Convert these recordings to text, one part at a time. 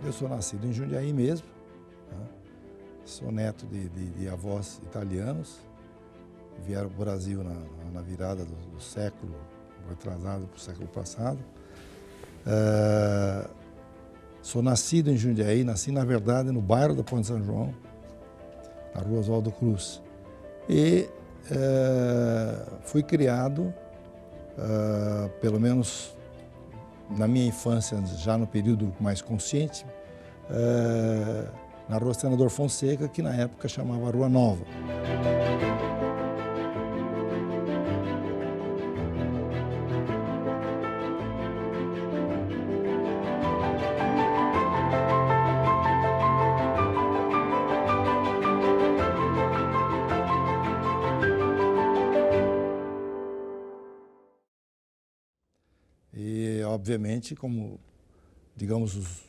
Eu sou nascido em Jundiaí mesmo, né? Sou neto de avós italianos, vieram para o Brasil na virada do século atrasado para o século passado. Sou nascido em Jundiaí, nasci na verdade no bairro da Ponte São João, na rua Oswaldo Cruz. E fui criado, pelo menos na minha infância, já no período mais consciente, na rua Senador Fonseca, que na época chamava Rua Nova. E, obviamente, como, digamos,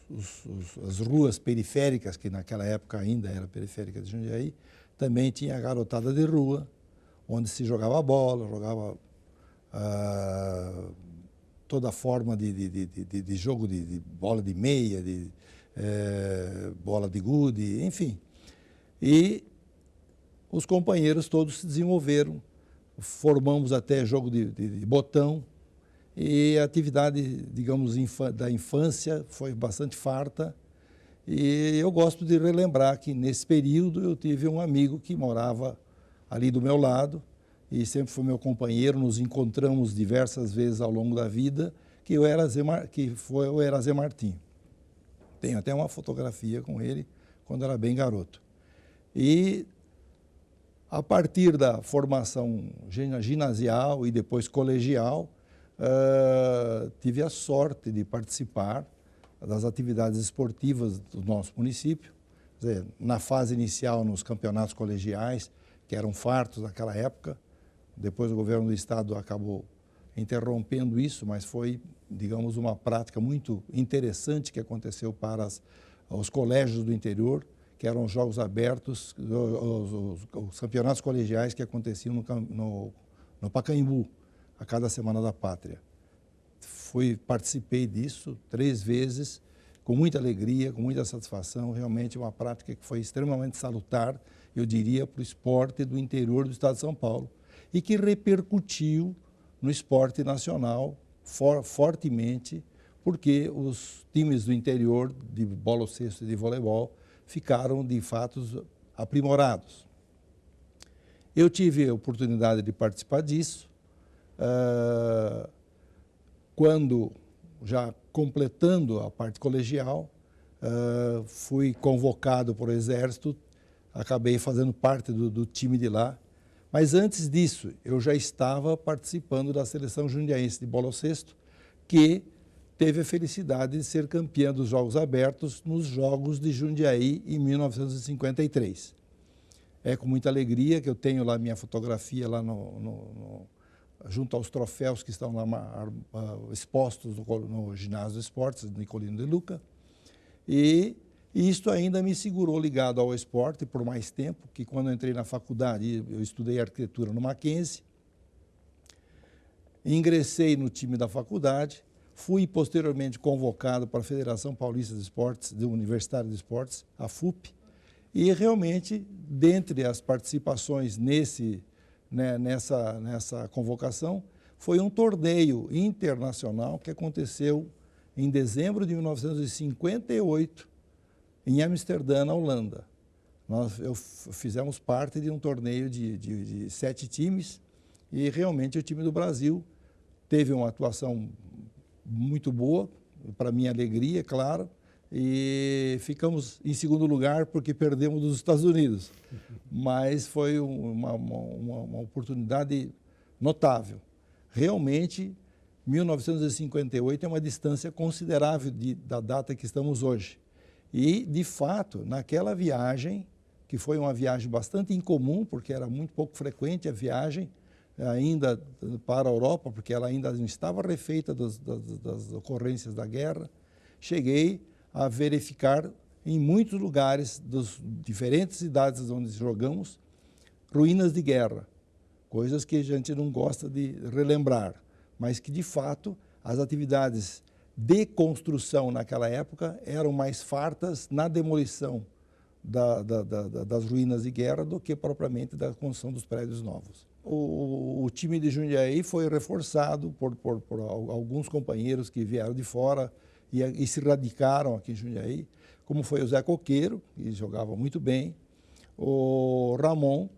as ruas periféricas, que naquela época ainda era periférica de Jundiaí, também tinha a garotada de rua, onde se jogava bola, jogava toda forma de jogo, de bola de meia, bola de gude, enfim. E os companheiros todos se desenvolveram, formamos até jogo de botão, e a atividade, digamos, da infância foi bastante farta. E eu gosto de relembrar que, nesse período, eu tive um amigo que morava ali do meu lado e sempre foi meu companheiro. Nos encontramos diversas vezes ao longo da vida, que foi o Erazê Martim. Tenho até uma fotografia com ele quando era bem garoto. E, a partir da formação ginasial e depois colegial, tive a sorte de participar das atividades esportivas do nosso município. Quer dizer, na fase inicial, nos campeonatos colegiais, que eram fartos naquela época. Depois o governo do estado acabou interrompendo isso, mas foi, digamos, uma prática muito interessante que aconteceu para os colégios do interior, que eram os jogos abertos, os campeonatos colegiais que aconteciam no Pacaembu, a cada Semana da Pátria. Participei disso 3 vezes, com muita alegria, com muita satisfação, realmente uma prática que foi extremamente salutar, eu diria, para o esporte do interior do estado de São Paulo, e que repercutiu no esporte nacional fortemente, porque os times do interior de bola cesto e de voleibol ficaram, de fato, aprimorados. Eu tive a oportunidade de participar disso, quando, já completando a parte colegial, fui convocado para o Exército, acabei fazendo parte do time de lá. Mas antes disso, eu já estava participando da seleção jundiaense de bola cesto, que teve a felicidade de ser campeã dos Jogos Abertos nos Jogos de Jundiaí em 1953. É com muita alegria que eu tenho lá minha fotografia lá junto aos troféus que estão lá expostos no ginásio de esportes, Nicolino de Luca. E isto ainda me segurou ligado ao esporte por mais tempo, que quando eu entrei na faculdade, eu estudei arquitetura no Mackenzie, ingressei no time da faculdade, fui posteriormente convocado para a Federação Paulista de Esportes, do Universitário de Esportes, a FUP, e realmente, dentre as participações nessa convocação, foi um torneio internacional que aconteceu em dezembro de 1958, em Amsterdã, na Holanda. Fizemos parte de um torneio de 7 times e realmente o time do Brasil teve uma atuação muito boa, para minha alegria, claro, e ficamos em segundo lugar porque perdemos dos Estados Unidos. Mas foi uma oportunidade notável. Realmente, 1958 é uma distância considerável da data que estamos hoje. E, de fato, naquela viagem, que foi uma viagem bastante incomum, porque era muito pouco frequente a viagem ainda para a Europa, porque ela ainda não estava refeita das ocorrências da guerra, cheguei a verificar em muitos lugares das diferentes cidades onde jogamos ruínas de guerra, coisas que a gente não gosta de relembrar, mas que, de fato, as atividades de construção naquela época eram mais fartas na demolição das ruínas de guerra do que propriamente da construção dos prédios novos. O time de Jundiaí foi reforçado por alguns companheiros que vieram de fora e se radicaram aqui em Jundiaí, como foi o Zé Coqueiro, que jogava muito bem, o Ramon,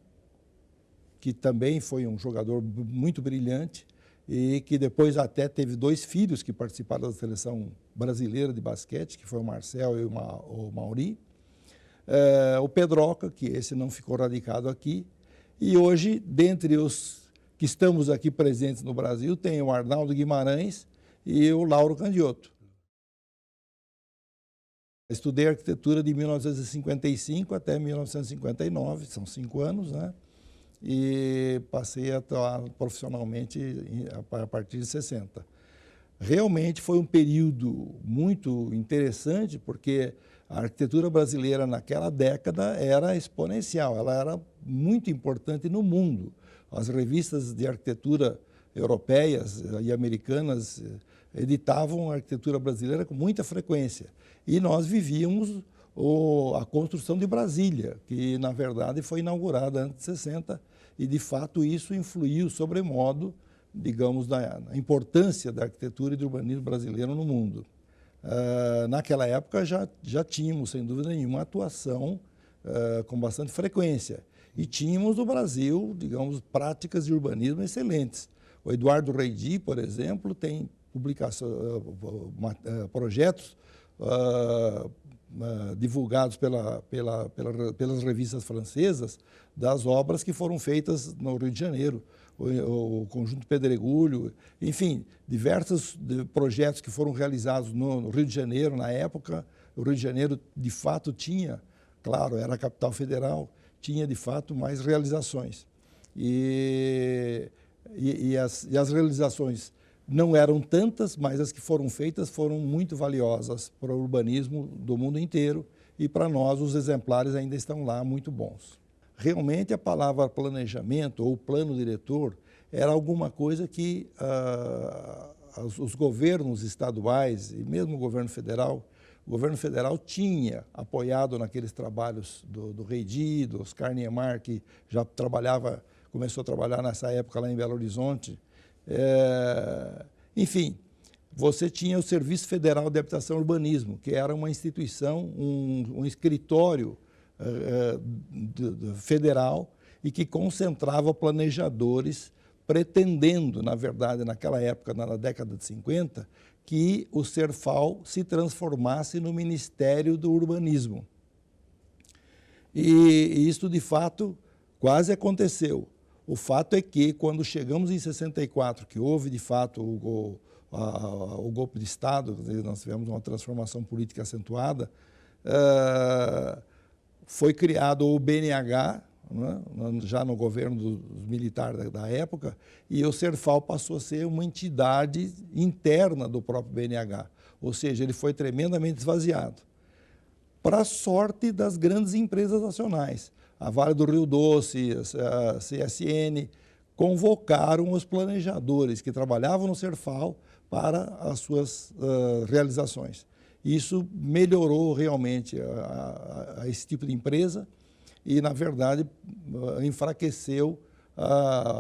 que também foi um jogador muito brilhante e que depois até teve 2 filhos que participaram da seleção brasileira de basquete, que foi o Marcel e o Mauri. O Pedroca, que esse não ficou radicado aqui. E hoje, dentre os que estamos aqui presentes no Brasil, tem o Arnaldo Guimarães e o Lauro Candiotto. Estudei arquitetura de 1955 até 1959, são 5 anos, né? E passei a atuar profissionalmente a partir de 60. Realmente foi um período muito interessante, porque a arquitetura brasileira naquela década era exponencial, ela era muito importante no mundo. As revistas de arquitetura europeias e americanas editavam a arquitetura brasileira com muita frequência. E nós vivíamos a construção de Brasília, que na verdade foi inaugurada antes de 60, e de fato isso influiu sobremodo, digamos, na importância da arquitetura e do urbanismo brasileiro no mundo. Naquela época já tínhamos, sem dúvida nenhuma, atuação com bastante frequência. E tínhamos no Brasil, digamos, práticas de urbanismo excelentes. O Eduardo Reidi, por exemplo, tem projetos divulgados pelas revistas francesas das obras que foram feitas no Rio de Janeiro, o Conjunto Pedregulho, enfim, diversos projetos que foram realizados no Rio de Janeiro na época. O Rio de Janeiro, de fato, tinha, claro, era a capital federal, tinha, de fato, mais realizações. E as realizações não eram tantas, mas as que foram feitas foram muito valiosas para o urbanismo do mundo inteiro, e para nós os exemplares ainda estão lá muito bons. Realmente a palavra planejamento ou plano diretor era alguma coisa que os governos estaduais e mesmo o governo federal tinha apoiado naqueles trabalhos do Reidi, do Oscar Niemeyer, que já começou a trabalhar nessa época lá em Belo Horizonte. Enfim, você tinha o Serviço Federal de Habitação e Urbanismo, que era uma instituição, um escritório federal e que concentrava planejadores, pretendendo, na verdade, naquela época, na década de 50, que o Serfal se transformasse no Ministério do Urbanismo. E isso, de fato, quase aconteceu. O fato é que, quando chegamos em 64, que houve, de fato, o golpe de Estado, nós tivemos uma transformação política acentuada, foi criado o BNH, né, já no governo dos militares da época, e o Serfal passou a ser uma entidade interna do próprio BNH, ou seja, ele foi tremendamente esvaziado, para a sorte das grandes empresas nacionais. A Vale do Rio Doce, a CSN, convocaram os planejadores que trabalhavam no Serfal para as suas realizações. Isso melhorou realmente esse tipo de empresa e, na verdade, enfraqueceu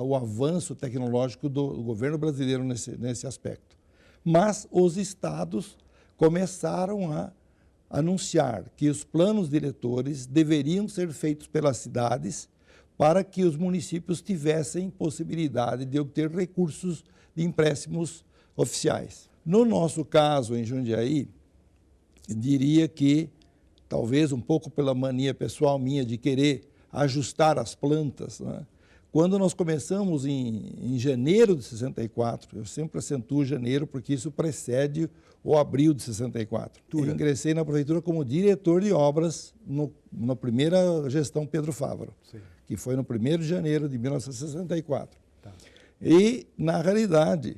o avanço tecnológico do governo brasileiro nesse aspecto. Mas os estados começaram a anunciar que os planos diretores deveriam ser feitos pelas cidades para que os municípios tivessem possibilidade de obter recursos de empréstimos oficiais. No nosso caso, em Jundiaí, diria que, talvez um pouco pela mania pessoal minha de querer ajustar as plantas, né? Quando nós começamos em janeiro de 64, eu sempre acentuo janeiro porque isso precede o abril de 64. Eu ingressei na prefeitura como diretor de obras na primeira gestão Pedro Fávaro, que foi no 1º de janeiro de 1964. Tá. E, na realidade,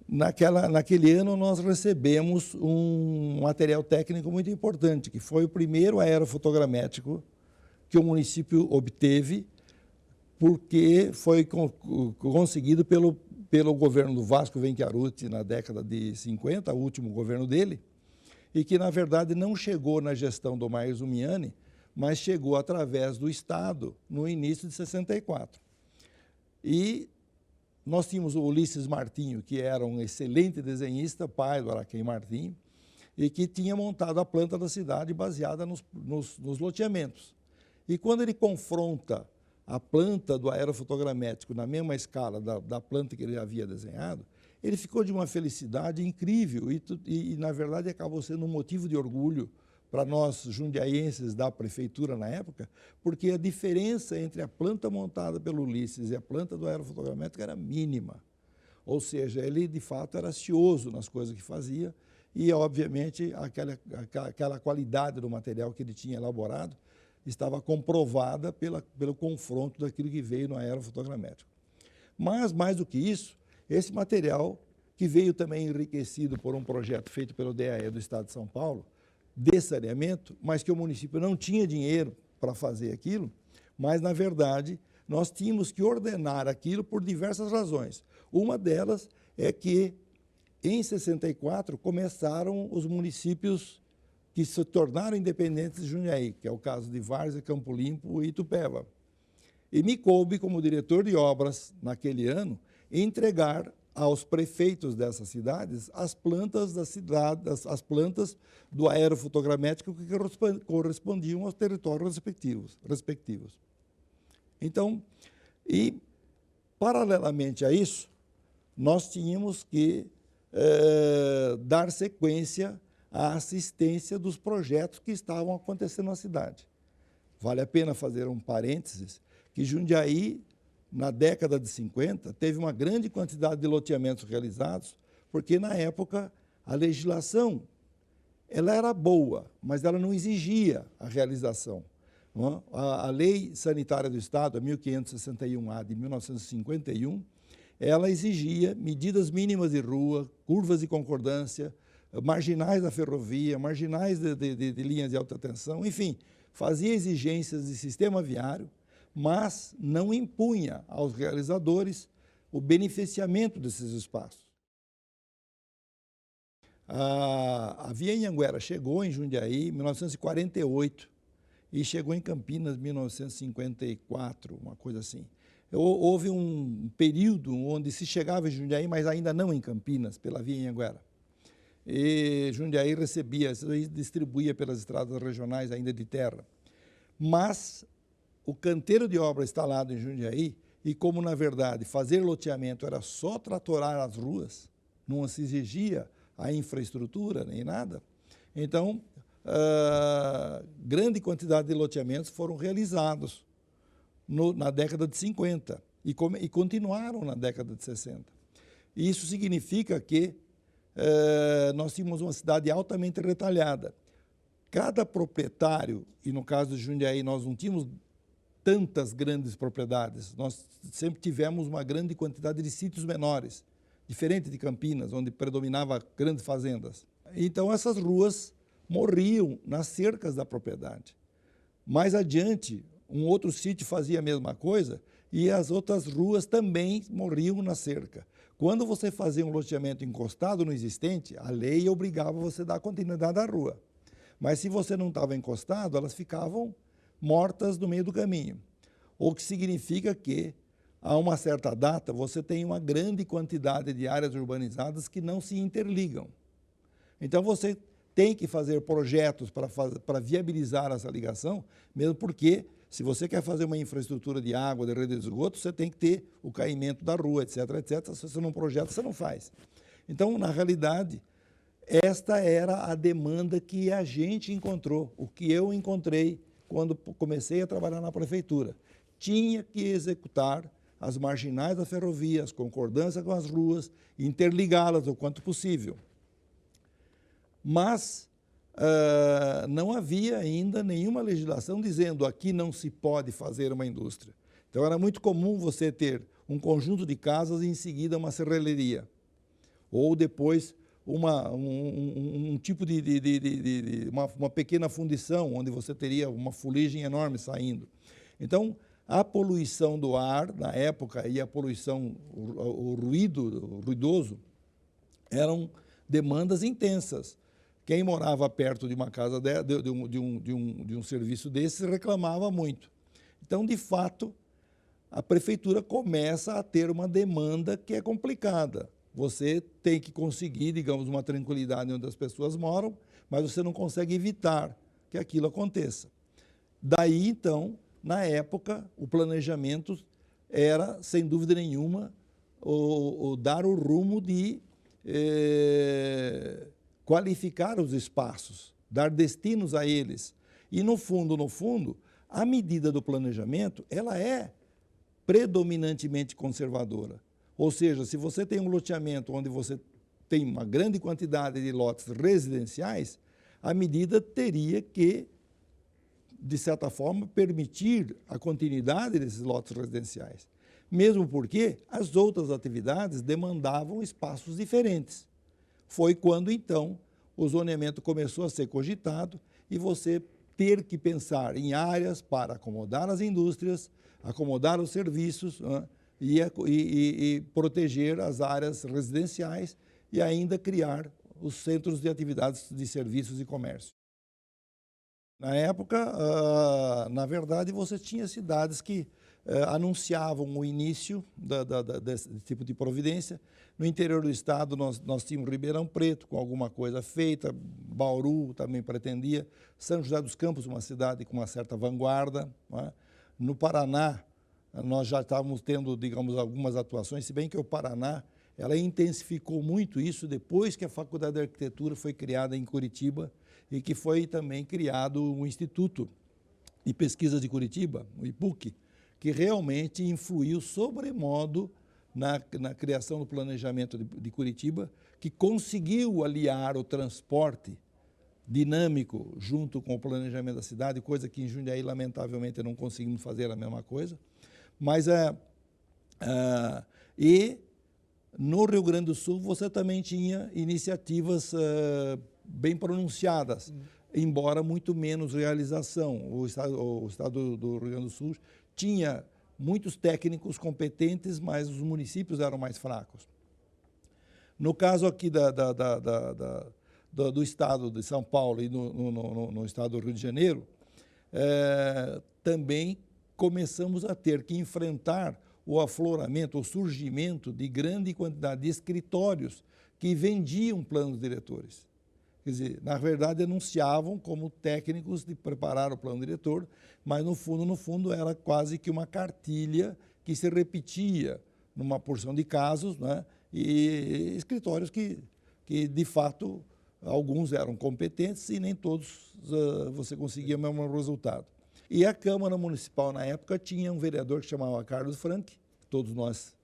naquele ano nós recebemos um material técnico muito importante, que foi o primeiro aerofotogramétrico que o município obteve, porque foi conseguido pelo pelo governo do Vasco Venchiarutti na década de 50, o último governo dele, e que, na verdade, não chegou na gestão do Omair Zumiani, mas chegou através do Estado no início de 64. E nós tínhamos o Ulisses Martinho, que era um excelente desenhista, pai do Araquém Martinho, e que tinha montado a planta da cidade baseada nos loteamentos. E quando ele confronta a planta do aerofotogramétrico na mesma escala da planta que ele havia desenhado, ele ficou de uma felicidade incrível e, na verdade, acabou sendo um motivo de orgulho para nós jundiaienses da prefeitura na época, porque a diferença entre a planta montada pelo Ulisses e a planta do aerofotogramétrico era mínima. Ou seja, ele, de fato, era cioso nas coisas que fazia e, obviamente, aquela qualidade do material que ele tinha elaborado estava comprovada pelo confronto daquilo que veio no aerofotogramétrico. Mas, mais do que isso, esse material, que veio também enriquecido por um projeto feito pelo DAE do Estado de São Paulo, de saneamento, mas que o município não tinha dinheiro para fazer aquilo, mas, na verdade, nós tínhamos que ordenar aquilo por diversas razões. Uma delas é que, em 64, começaram os municípios que se tornaram independentes de Jundiaí, que é o caso de Várzea, Campo Limpo e Itupeva. E me coube, como diretor de obras naquele ano, entregar aos prefeitos dessas cidades as plantas da cidade, as plantas do aerofotogramétrico que correspondiam aos territórios respectivos. Então, e paralelamente a isso, nós tínhamos que dar sequência à assistência dos projetos que estavam acontecendo na cidade. Vale a pena fazer um parênteses, que Jundiaí, na década de 50, teve uma grande quantidade de loteamentos realizados, porque, na época, a legislação ela era boa, mas ela não exigia a realização. Não é? A Lei Sanitária do Estado, a 1561-A de 1951, ela exigia medidas mínimas de rua, curvas de concordância, marginais da ferrovia, marginais de linhas de alta tensão, enfim, fazia exigências de sistema viário, mas não impunha aos realizadores o beneficiamento desses espaços. A Via Anhanguera chegou em Jundiaí em 1948 e chegou em Campinas em 1954, uma coisa assim. Houve um período onde se chegava em Jundiaí, mas ainda não em Campinas, pela Via Anhanguera. E Jundiaí recebia, distribuía pelas estradas regionais ainda de terra. Mas o canteiro de obra instalado em Jundiaí, e como, na verdade, fazer loteamento era só tratorar as ruas, não se exigia a infraestrutura nem nada, então, grande quantidade de loteamentos foram realizados na década de 50 e continuaram na década de 60. E isso significa que nós tínhamos uma cidade altamente retalhada. Cada proprietário, e no caso de Jundiaí nós não tínhamos tantas grandes propriedades, nós sempre tivemos uma grande quantidade de sítios menores, diferente de Campinas, onde predominava grandes fazendas. Então essas ruas morriam nas cercas da propriedade. Mais adiante, um outro sítio fazia a mesma coisa e as outras ruas também morriam na cerca. Quando você fazia um loteamento encostado no existente, a lei obrigava você a dar continuidade à rua. Mas se você não estava encostado, elas ficavam mortas no meio do caminho. O que significa que, a uma certa data, você tem uma grande quantidade de áreas urbanizadas que não se interligam. Então, você tem que fazer projetos para viabilizar essa ligação, mesmo porque, se você quer fazer uma infraestrutura de água, de rede de esgoto, você tem que ter o caimento da rua, etc., etc. Se você não projeta, você não faz. Então, na realidade, esta era a demanda que a gente encontrou, o que eu encontrei quando comecei a trabalhar na prefeitura. Tinha que executar as marginais da ferrovia, as concordâncias com as ruas, interligá-las o quanto possível. Mas não havia ainda nenhuma legislação dizendo aqui não se pode fazer uma indústria. Então era muito comum você ter um conjunto de casas e em seguida uma serralheria. Ou depois um tipo uma pequena fundição, onde você teria uma fuligem enorme saindo. Então, A poluição do ar, na época, e a poluição, o ruído, o ruidoso, eram demandas intensas. Quem morava perto de uma casa, de um serviço desse, reclamava muito. Então, de fato, a prefeitura começa a ter uma demanda que é complicada. Você tem que conseguir, digamos, uma tranquilidade onde as pessoas moram, mas você não consegue evitar que aquilo aconteça. Daí, então, na época, o planejamento era, sem dúvida nenhuma, dar o rumo de qualificar os espaços, dar destinos a eles. E, no fundo, a medida do planejamento, ela é predominantemente conservadora. Ou seja, se você tem um loteamento onde você tem uma grande quantidade de lotes residenciais, a medida teria que, de certa forma, permitir a continuidade desses lotes residenciais. Mesmo porque as outras atividades demandavam espaços diferentes. Foi quando, então, o zoneamento começou a ser cogitado e você ter que pensar em áreas para acomodar as indústrias, acomodar os serviços, né, e proteger as áreas residenciais e ainda criar os centros de atividades de serviços e comércio. Na época, na verdade, você tinha cidades que anunciavam o início desse tipo de providência. No interior do estado, nós tínhamos Ribeirão Preto, com alguma coisa feita, Bauru também pretendia, São José dos Campos, uma cidade com uma certa vanguarda, não é? No Paraná, nós já estávamos tendo, digamos, algumas atuações, se bem que o Paraná, ela intensificou muito isso depois que a Faculdade de Arquitetura foi criada em Curitiba e que foi também criado o Instituto de Pesquisa de Curitiba, o IPUC, que realmente influiu sobremodo na criação do planejamento de Curitiba, que conseguiu aliar o transporte dinâmico junto com o planejamento da cidade, coisa que em Jundiaí, lamentavelmente, não conseguimos fazer a mesma coisa. Mas, e no Rio Grande do Sul, você também tinha iniciativas bem pronunciadas, embora muito menos realização. O estado do Rio Grande do Sul tinha muitos técnicos competentes, mas os municípios eram mais fracos. No caso aqui do estado de São Paulo e no estado do Rio de Janeiro, também começamos a ter que enfrentar o afloramento, o surgimento de grande quantidade de escritórios que vendiam planos diretores. Quer dizer, na verdade, anunciavam como técnicos de preparar o plano diretor, mas no fundo, era quase que uma cartilha que se repetia numa porção de casos, né? E escritórios que, de fato, alguns eram competentes e nem todos você conseguia o mesmo resultado. E a Câmara Municipal, na época, tinha um vereador que chamava Carlos Franck, todos nós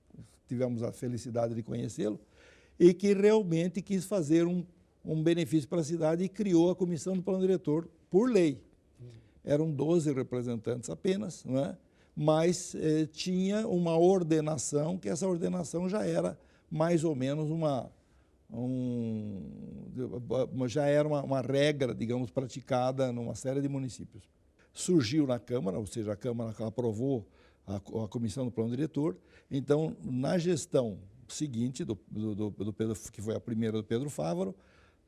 tivemos a felicidade de conhecê-lo, e que realmente quis fazer um benefício para a cidade e criou a Comissão do Plano Diretor por lei. Eram 12 representantes apenas, não é? Mas tinha uma ordenação, que essa ordenação já era mais ou menos já era uma regra, digamos, praticada numa série de municípios. Surgiu na Câmara, ou seja, a Câmara aprovou a Comissão do Plano Diretor. Então, na gestão seguinte, do Pedro, que foi a primeira do Pedro Fávaro,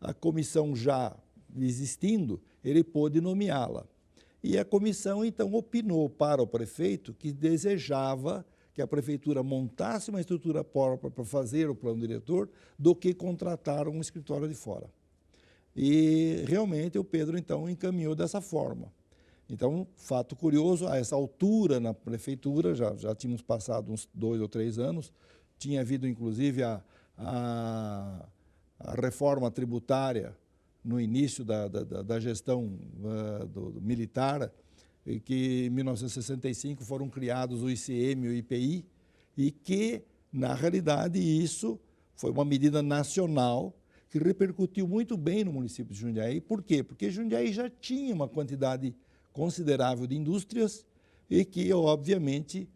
a comissão já existindo, ele pôde nomeá-la. E a comissão, então, opinou para o prefeito que desejava que a prefeitura montasse uma estrutura própria para fazer o plano diretor do que contratar um escritório de fora. E, realmente, o Pedro, então, encaminhou dessa forma. Então, fato curioso, a essa altura na prefeitura, já tínhamos passado uns 2 ou 3 anos, tinha havido, inclusive, a reforma tributária no início da gestão do militar, e que em 1965 foram criados o ICM e o IPI, e que, na realidade, isso foi uma medida nacional que repercutiu muito bem no município de Jundiaí. Por quê? Porque Jundiaí já tinha uma quantidade considerável de indústrias e que, obviamente,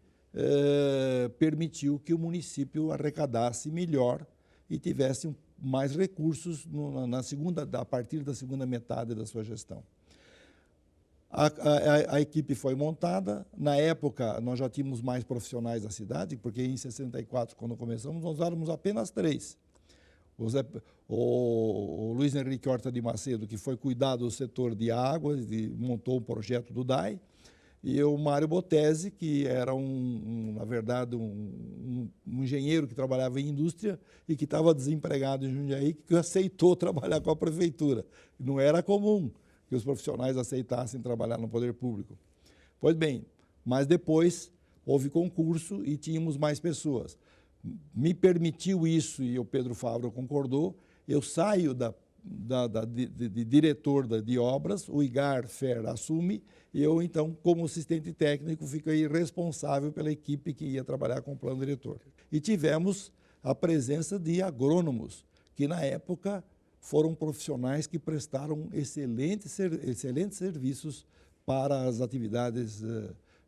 permitiu que o município arrecadasse melhor e tivesse mais recursos a partir da segunda metade da sua gestão. A equipe foi montada. Na época, nós já tínhamos mais profissionais da cidade, porque em 64, quando começamos, nós éramos apenas 3. O Luiz Henrique Horta de Macedo, que foi cuidar do setor de águas, montou um projeto do DAI, e o Mário Botese, que era, na verdade, um engenheiro que trabalhava em indústria e que estava desempregado em Jundiaí, que aceitou trabalhar com a prefeitura. Não era comum que os profissionais aceitassem trabalhar no poder público. Pois bem, mas depois houve concurso e tínhamos mais pessoas. Me permitiu isso, e o Pedro Favro concordou, eu saio de diretor de obras, o Igar Fer assume, e eu, então, como assistente técnico, fiquei responsável pela equipe que ia trabalhar com o plano diretor. E tivemos a presença de agrônomos, que na época foram profissionais que prestaram excelentes serviços para as atividades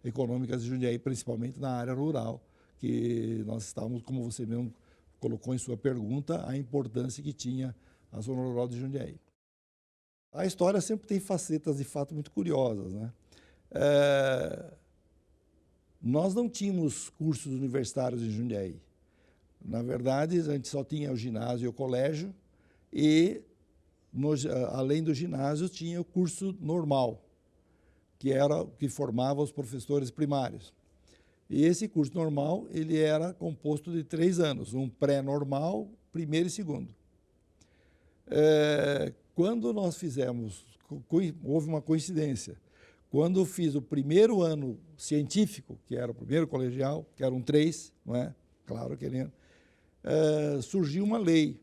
econômicas de Jundiaí, principalmente na área rural, que nós estávamos, como você mesmo colocou em sua pergunta, a importância que tinha a zona rural de Jundiaí. A história sempre tem facetas, de fato, muito curiosas, né? Nós não tínhamos cursos universitários em Jundiaí. Na verdade, a gente só tinha o ginásio e o colégio, e, além do ginásio, tinha o curso normal, que formava os professores primários. E esse curso normal, ele era composto de 3 anos, um pré-normal, primeiro e segundo. Quando nós fizemos, houve uma coincidência. Quando eu fiz o primeiro ano científico, que era o primeiro colegial, que eram 3, não é? Claro que ele surgiu uma lei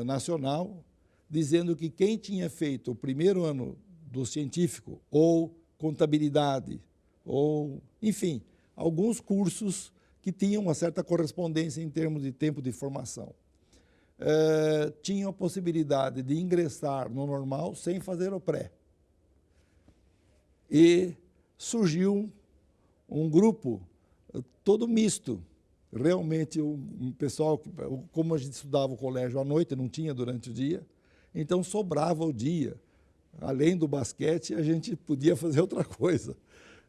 nacional dizendo que quem tinha feito o primeiro ano do científico, ou contabilidade, ou, enfim, alguns cursos que tinham uma certa correspondência em termos de tempo de formação, tinham a possibilidade de ingressar no normal sem fazer o pré. E surgiu um grupo todo misto, realmente um pessoal, como a gente estudava o colégio à noite, não tinha durante o dia, então sobrava o dia. Além do basquete, a gente podia fazer outra coisa.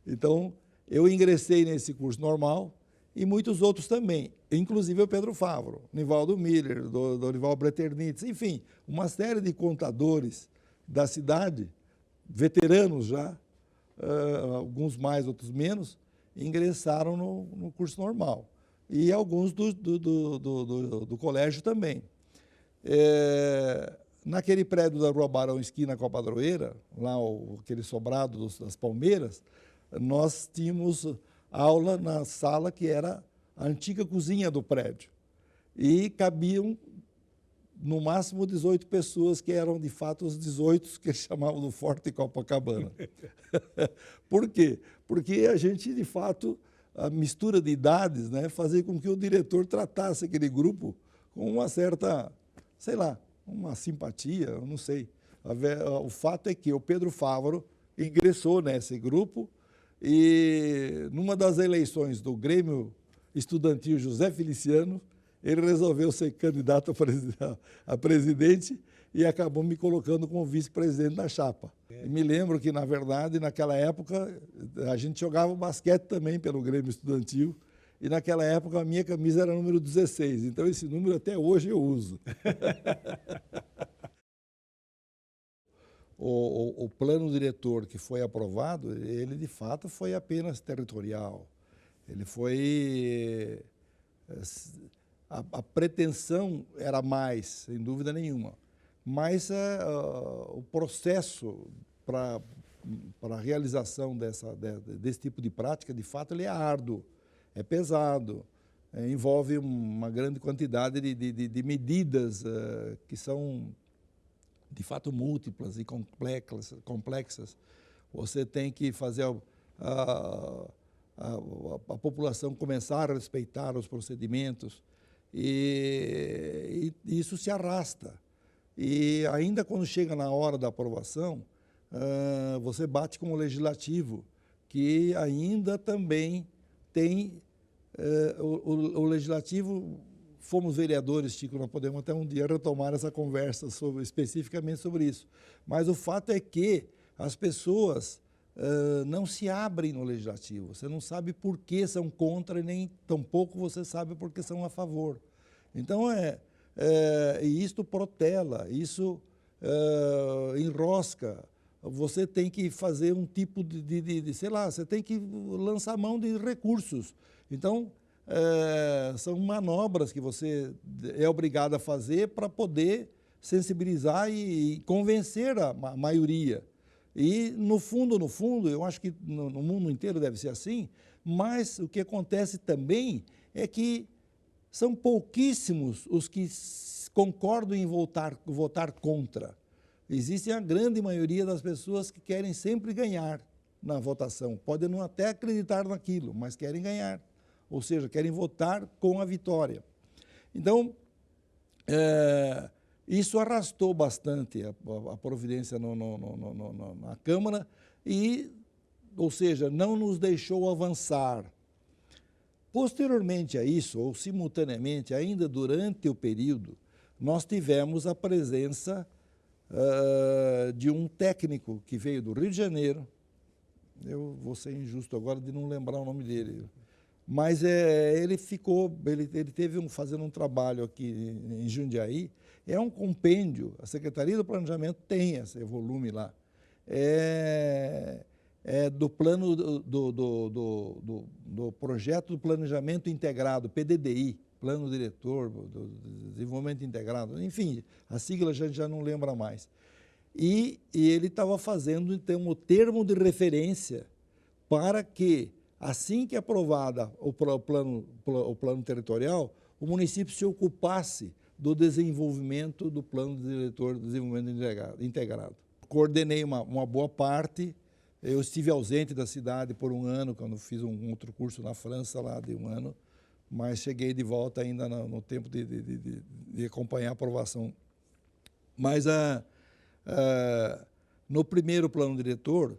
Então, eu ingressei nesse curso normal e muitos outros também, inclusive o Pedro Favro, Nivaldo Miller, Dorival Breternitz, enfim, uma série de contadores da cidade, veteranos já, alguns mais, outros menos, ingressaram no curso normal. E alguns do colégio também. Naquele prédio da Rua Barão, esquina com a Padroeira, lá aquele sobrado das Palmeiras, nós tínhamos aula na sala que era a antiga cozinha do prédio. E cabiam, no máximo, 18 pessoas, que eram, de fato, os 18 que eles chamavam do Forte Copacabana. Por quê? Porque a gente, de fato, a mistura de idades, né, fazia com que o diretor tratasse aquele grupo com uma certa, sei lá, uma simpatia, eu não sei. O fato é que o Pedro Favaro ingressou nesse grupo e, numa das eleições do Grêmio Estudantil José Feliciano, ele resolveu ser candidato a presidente e acabou me colocando como vice-presidente da chapa. E me lembro que, na verdade, naquela época, a gente jogava basquete também pelo Grêmio Estudantil, e naquela época a minha camisa era número 16, então esse número até hoje eu uso. O plano diretor que foi aprovado, ele de fato foi apenas territorial. Ele foi... A pretensão era mais, sem dúvida nenhuma, mas o processo para a realização desse tipo de prática, de fato, ele é árduo, é pesado, envolve uma grande quantidade de medidas que são, de fato, múltiplas e complexas. Você tem que fazer a população começar a respeitar os procedimentos, e isso se arrasta. E ainda quando chega na hora da aprovação, você bate com o legislativo, que ainda também tem... o legislativo, fomos vereadores, Chico, nós podemos até um dia retomar essa conversa especificamente sobre isso. Mas o fato é que as pessoas não se abrem no legislativo. Você não sabe por que são contra e nem tampouco você sabe por que são a favor. Então, e isto protela, isso enrosca. Você tem que fazer um tipo sei lá, você tem que lançar mão de recursos. Então, são manobras que você é obrigado a fazer para poder sensibilizar e convencer a maioria. E, no fundo, eu acho que no mundo inteiro deve ser assim, mas o que acontece também é que são pouquíssimos os que concordam em votar contra. Existe a grande maioria das pessoas que querem sempre ganhar na votação. Podem não até acreditar naquilo, mas querem ganhar. Ou seja, querem votar com a vitória. Então, isso arrastou bastante a providência na Câmara ou seja, não nos deixou avançar. Posteriormente a isso, ou simultaneamente, ainda durante o período, nós tivemos a presença de um técnico que veio do Rio de Janeiro. Eu vou ser injusto agora de não lembrar o nome dele. Mas ele teve fazendo um trabalho aqui em Jundiaí. É um compêndio, a Secretaria do Planejamento tem esse volume lá. Do plano do projeto do planejamento integrado, PDDI, Plano Diretor do Desenvolvimento Integrado, enfim, a sigla a gente já não lembra mais. E ele estava fazendo, então, o termo de referência para que, assim que aprovada o plano territorial, o município se ocupasse do desenvolvimento do Plano Diretor de Desenvolvimento Integrado. Coordenei uma boa parte. Eu estive ausente da cidade por um ano, quando fiz um outro curso na França, lá de um ano, mas cheguei de volta ainda no tempo de acompanhar a aprovação. Mas no primeiro plano diretor,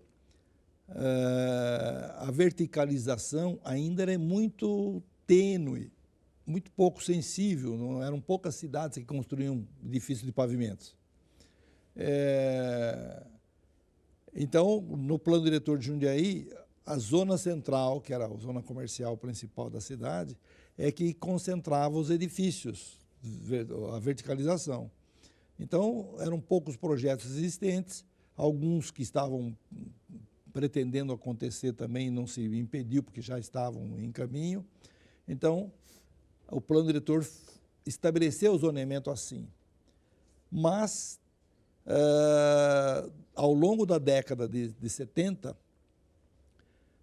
a verticalização ainda era muito tênue, muito pouco sensível, não eram poucas cidades que construíam edifícios de pavimentos. Então, no plano diretor de Jundiaí, a zona central, que era a zona comercial principal da cidade, é que concentrava os edifícios, a verticalização. Então, eram poucos projetos existentes, alguns que estavam pretendendo acontecer também não se impediu, porque já estavam em caminho. Então, o plano diretor estabeleceu o zoneamento assim. Mas, ao longo da década de 70,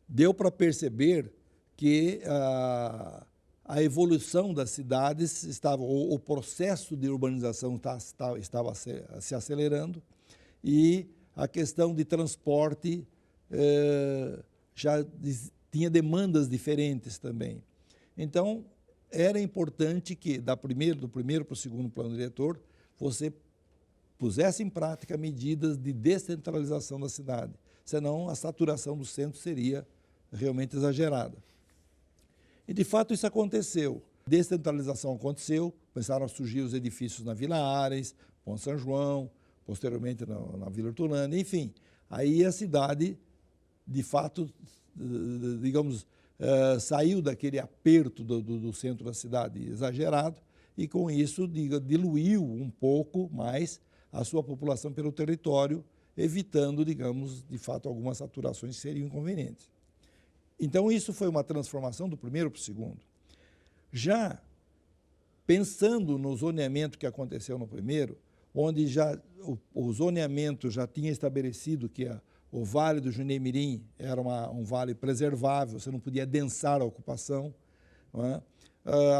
deu para perceber que a evolução das cidades o processo de urbanização estava se acelerando e a questão de transporte já tinha demandas diferentes também. Então, era importante que, do primeiro para o segundo plano diretor, você pusesse em prática medidas de descentralização da cidade, senão a saturação do centro seria realmente exagerada. E, de fato, isso aconteceu. Descentralização aconteceu, começaram a surgir os edifícios na Vila Ares, Ponte São João, posteriormente na Vila Hortolândia, enfim. Aí a cidade, de fato, digamos, saiu daquele aperto do centro da cidade exagerado e, com isso, diluiu um pouco mais a sua população pelo território, evitando, digamos, de fato, algumas saturações que seriam inconvenientes. Então, isso foi uma transformação do primeiro para o segundo. Já pensando no zoneamento que aconteceu no primeiro, onde o zoneamento já tinha estabelecido que o Vale do Jundiaí-Mirim era um vale preservável, você não podia adensar a ocupação, não é?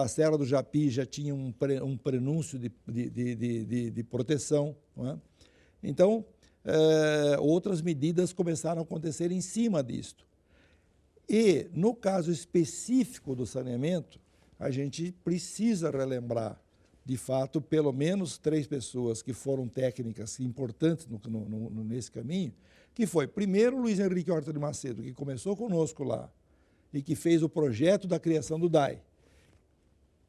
A Serra do Japi já tinha um prenúncio de proteção, não é? Então, outras medidas começaram a acontecer em cima disto. E, no caso específico do saneamento, a gente precisa relembrar, de fato, pelo menos 3 pessoas que foram técnicas importantes nesse caminho, que foi, primeiro, o Luiz Henrique Horta de Macedo, que começou conosco lá e que fez o projeto da criação do DAI,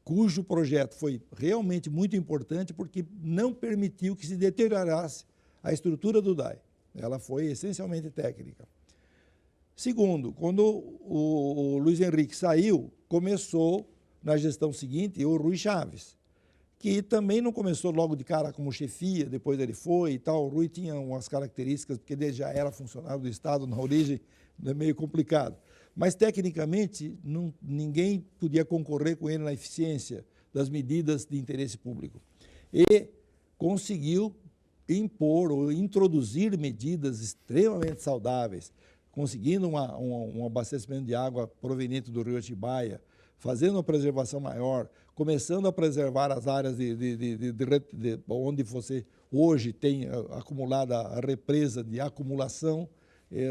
cujo projeto foi realmente muito importante porque não permitiu que se deteriorasse a estrutura do DAI. Ela foi essencialmente técnica. Segundo, quando o Luiz Henrique saiu, começou na gestão seguinte o Rui Chaves, que também não começou logo de cara como chefia, depois ele foi e tal. O Rui tinha umas características, porque ele já era funcionário do Estado na origem, é meio complicado. Mas, tecnicamente, ninguém podia concorrer com ele na eficiência das medidas de interesse público. E conseguiu impor ou introduzir medidas extremamente saudáveis, conseguindo um abastecimento de água proveniente do rio Atibaia, fazendo uma preservação maior, começando a preservar as áreas onde você hoje tem acumulada a represa de acumulação.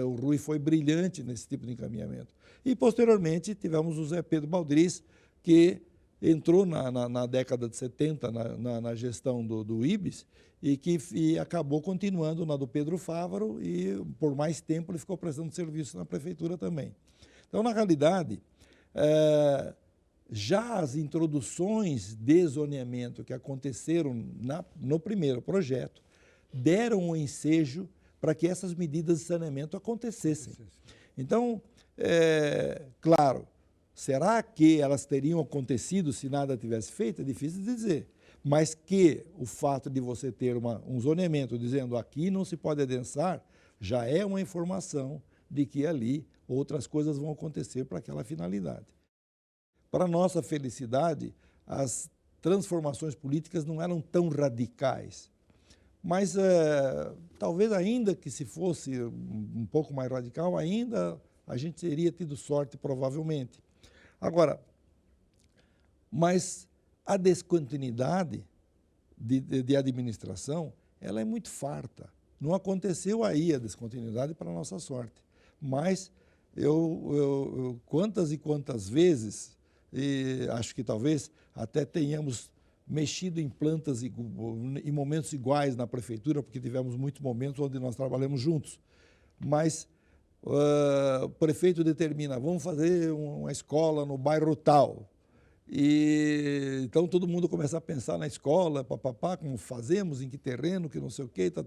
O Rui foi brilhante nesse tipo de encaminhamento. E, posteriormente, tivemos o Zé Pedro Baldriz, que entrou na década de 70 na gestão do IBES e acabou continuando na do Pedro Fávaro e, por mais tempo, ele ficou prestando serviço na prefeitura também. Então, na realidade, já as introduções de zoneamento que aconteceram no primeiro projeto deram um ensejo para que essas medidas de saneamento acontecessem. Então, claro, será que elas teriam acontecido se nada tivesse feito? É difícil de dizer. Mas que o fato de você ter um zoneamento dizendo aqui não se pode adensar, já é uma informação de que ali outras coisas vão acontecer para aquela finalidade. Para nossa felicidade, as transformações políticas não eram tão radicais. Mas talvez ainda que se fosse um pouco mais radical, ainda a gente teria tido sorte, provavelmente. Agora, mas a descontinuidade de administração, ela é muito farta. Não aconteceu aí a descontinuidade para a nossa sorte. Mas eu quantas e quantas vezes, e acho que talvez até tenhamos mexido em plantas em momentos iguais na prefeitura, porque tivemos muitos momentos onde nós trabalhamos juntos. Mas o prefeito determina, vamos fazer uma escola no bairro tal. E então todo mundo começa a pensar na escola, papapá, como fazemos, em que terreno, que não sei o quê, tá.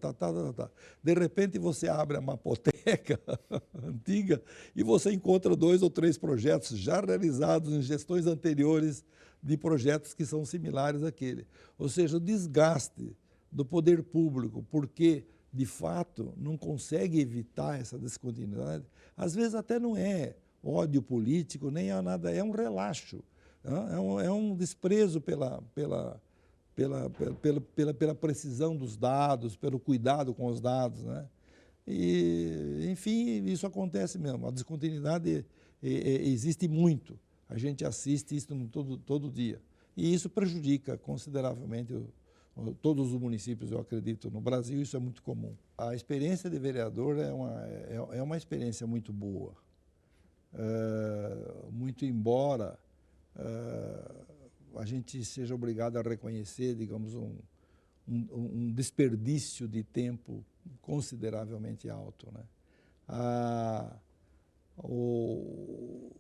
De repente você abre a mapoteca antiga e você encontra 2 ou 3 projetos já realizados em gestões anteriores de projetos que são similares àquele. Ou seja, o desgaste do poder público, porque de fato não consegue evitar essa descontinuidade, às vezes até não é ódio político, nem é nada, é um relaxo. É um desprezo pela precisão dos dados, pelo cuidado com os dados, né? E, enfim, isso acontece mesmo. A descontinuidade existe muito. A gente assiste isso todo dia. E isso prejudica consideravelmente todos os municípios, eu acredito, no Brasil. Isso é muito comum. A experiência de vereador é uma experiência muito boa. Muito embora a gente seja obrigado a reconhecer, digamos, um desperdício de tempo consideravelmente alto, né? O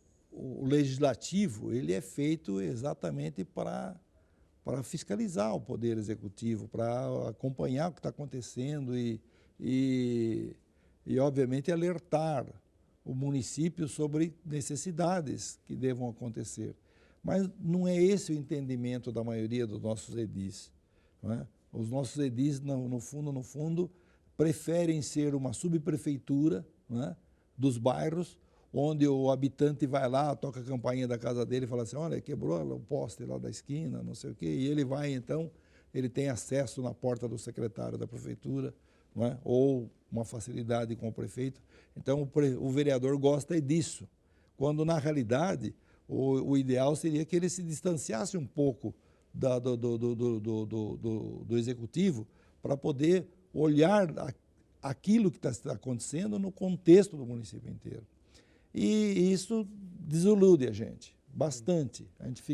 legislativo, ele é feito exatamente para fiscalizar o poder executivo, para acompanhar o que está acontecendo e, obviamente, alertar o município sobre necessidades que devam acontecer. Mas não é esse o entendimento da maioria dos nossos edis, não é? Os nossos edis, no fundo, preferem ser uma subprefeitura, não é, dos bairros, onde o habitante vai lá, toca a campainha da casa dele e fala assim, olha, quebrou o poste lá da esquina, não sei o quê, e ele vai, então, ele tem acesso na porta do secretário da prefeitura, não é? Ou uma facilidade com o prefeito. Então, o vereador gosta disso, quando, na realidade, o ideal seria que ele se distanciasse um pouco do executivo para poder olhar aquilo que está acontecendo no contexto do município inteiro. E isso desilude a gente bastante. A gente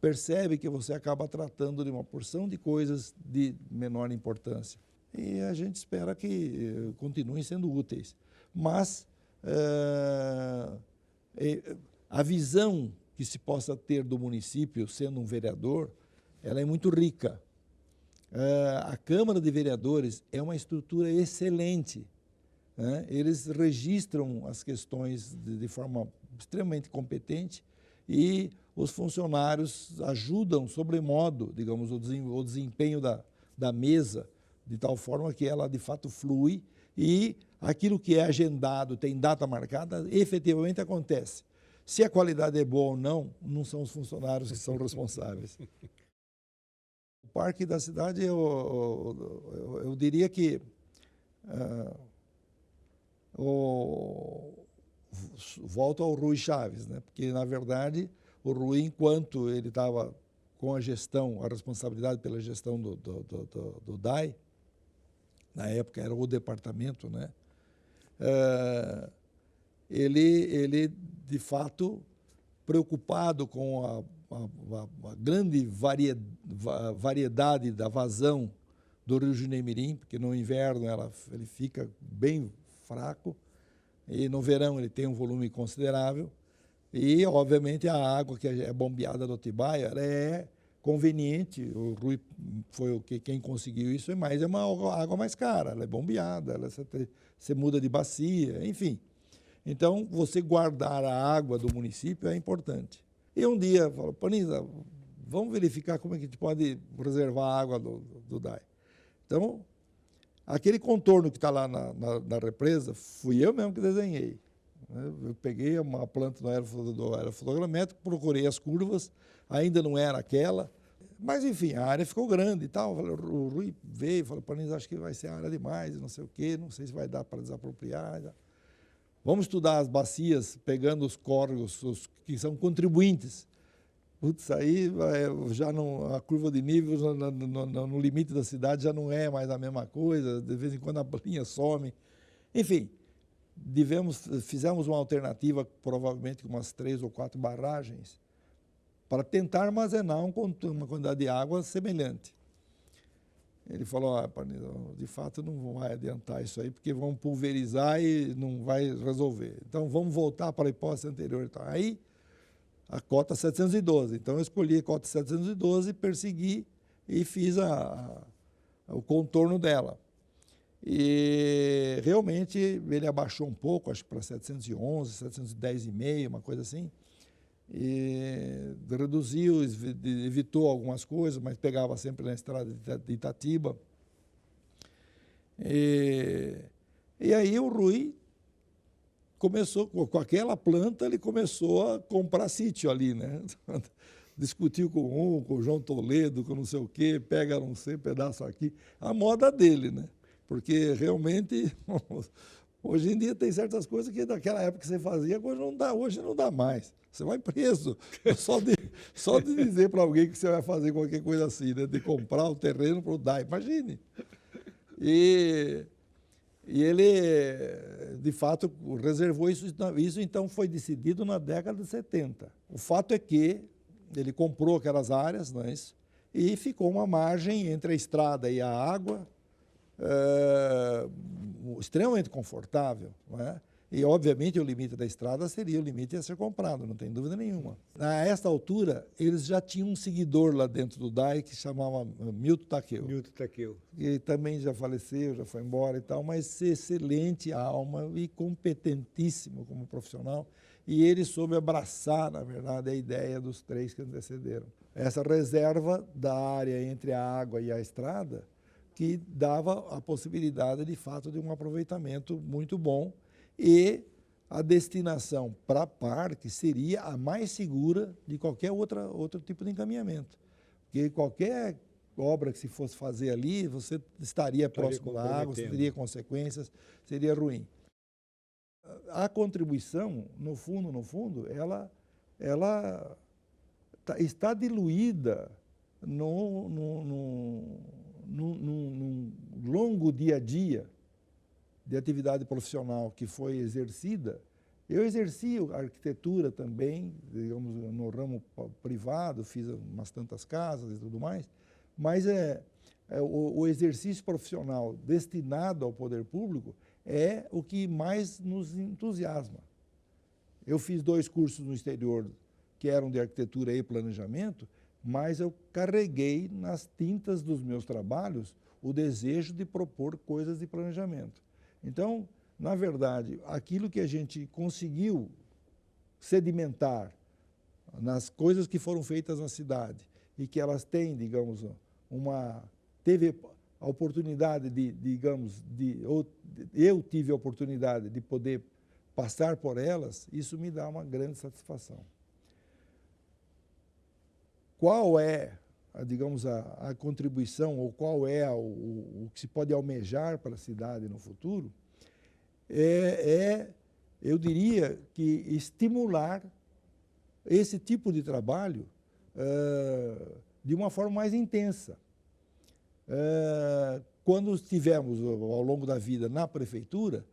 percebe que você acaba tratando de uma porção de coisas de menor importância. E a gente espera que continuem sendo úteis. Mas a visão que se possa ter do município sendo um vereador, ela é muito rica. A Câmara de Vereadores é uma estrutura excelente né? Eles registram as questões de forma extremamente competente e os funcionários ajudam sobremodo, digamos, o desempenho da mesa, de tal forma que ela de fato flui e aquilo que é agendado, tem data marcada, efetivamente acontece. Se a qualidade é boa ou não, não são os funcionários que são responsáveis. O parque da cidade, eu diria que volto ao Rui Chaves, né? Porque, na verdade, o Rui, enquanto ele estava com a gestão, a responsabilidade pela gestão do DAI, na época era o departamento, né? Ele, de fato, preocupado com a grande variedade da vazão do Rio Junemirim, porque no inverno ele fica bem fraco, e no verão ele tem um volume considerável, e, obviamente, a água que é bombeada do Atibaia, ela é conveniente, o Rui foi quem conseguiu isso, mas é uma água mais cara, ela é bombeada, você muda de bacia, enfim. Então, você guardar a água do município é importante. E um dia, falou, Panizza, vamos verificar como é que a gente pode reservar a água do DAI. Então, aquele contorno que está lá na represa, fui eu mesmo que desenhei. Eu peguei uma planta do aerofotogramétrico, procurei as curvas, ainda não era aquela, mas enfim, a área ficou grande e tal. O Rui veio e falou, Panizza, acho que vai ser área demais, não sei o quê, não sei se vai dar para desapropriar. Vamos estudar as bacias, pegando os córregos, os que são contribuintes. Putz, aí já não, a curva de nível no limite da cidade já não é mais a mesma coisa, de vez em quando a linha some. Enfim, fizemos uma alternativa, provavelmente com umas 3 ou 4 barragens, para tentar armazenar uma quantidade de água semelhante. Ele falou, Panizza, de fato não vai adiantar isso aí, porque vão pulverizar e não vai resolver. Então, vamos voltar para a hipótese anterior. Então, aí, a cota 712. Então, eu escolhi a cota 712, persegui e fiz o contorno dela. E, realmente, ele abaixou um pouco, acho que para 711, 710,5, uma coisa assim. E reduziu, evitou algumas coisas, mas pegava sempre na estrada de Itatiba. E aí o Rui começou, com aquela planta, ele começou a comprar sítio ali, né? Discutiu com o João Toledo, com não sei o quê, pega não sei, pedaço aqui. A moda dele, né? Porque realmente, hoje em dia tem certas coisas que naquela época você fazia, hoje não dá mais. Você vai preso. Só de dizer para alguém que você vai fazer qualquer coisa assim, né? De comprar o terreno para o DAI. Imagine. E ele, de fato, reservou isso. Isso, então, foi decidido na década de 70. O fato é que ele comprou aquelas áreas, não é isso? E ficou uma margem entre a estrada e a água extremamente confortável, não é? E, obviamente, o limite da estrada seria o limite a ser comprado, não tem dúvida nenhuma. A esta altura, eles já tinham um seguidor lá dentro do DAI que se chamava Milton Takeu. Milton Takeu. Que também já faleceu, já foi embora e tal, mas excelente alma e competentíssimo como profissional. E ele soube abraçar, na verdade, a ideia dos 3 que antecederam. Essa reserva da área entre a água e a estrada, que dava a possibilidade, de fato, de um aproveitamento muito bom. E a destinação para parque seria a mais segura de qualquer outro tipo de encaminhamento. Porque qualquer obra que se fosse fazer ali, você estaria próximo da água, você teria consequências, seria ruim. A contribuição, no fundo, ela está diluída num longo dia a dia de atividade profissional que foi exercida. Eu exerci a arquitetura também, digamos, no ramo privado, fiz umas tantas casas e tudo mais, mas o exercício profissional destinado ao poder público é o que mais nos entusiasma. Eu fiz 2 cursos no exterior que eram de arquitetura e planejamento, mas eu carreguei nas tintas dos meus trabalhos o desejo de propor coisas de planejamento. Então, na verdade, aquilo que a gente conseguiu sedimentar nas coisas que foram feitas na cidade e que elas têm, digamos, teve a oportunidade eu tive a oportunidade de poder passar por elas, isso me dá uma grande satisfação. Qual é, digamos, a contribuição ou qual é o que se pode almejar para a cidade no futuro? Eu diria que estimular esse tipo de trabalho de uma forma mais intensa. Quando estivemos ao longo da vida na prefeitura,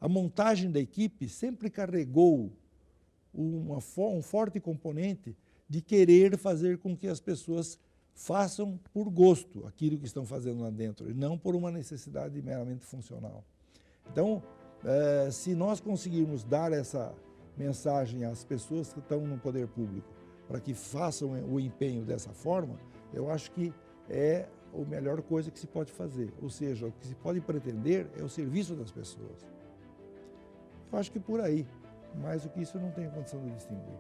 a montagem da equipe sempre carregou um forte componente de querer fazer com que as pessoas façam por gosto aquilo que estão fazendo lá dentro, e não por uma necessidade meramente funcional. Então, se nós conseguirmos dar essa mensagem às pessoas que estão no poder público, para que façam o empenho dessa forma, eu acho que é a melhor coisa que se pode fazer. Ou seja, o que se pode pretender é o serviço das pessoas. Eu acho que por aí, mais do que isso eu não tenho condição de distinguir.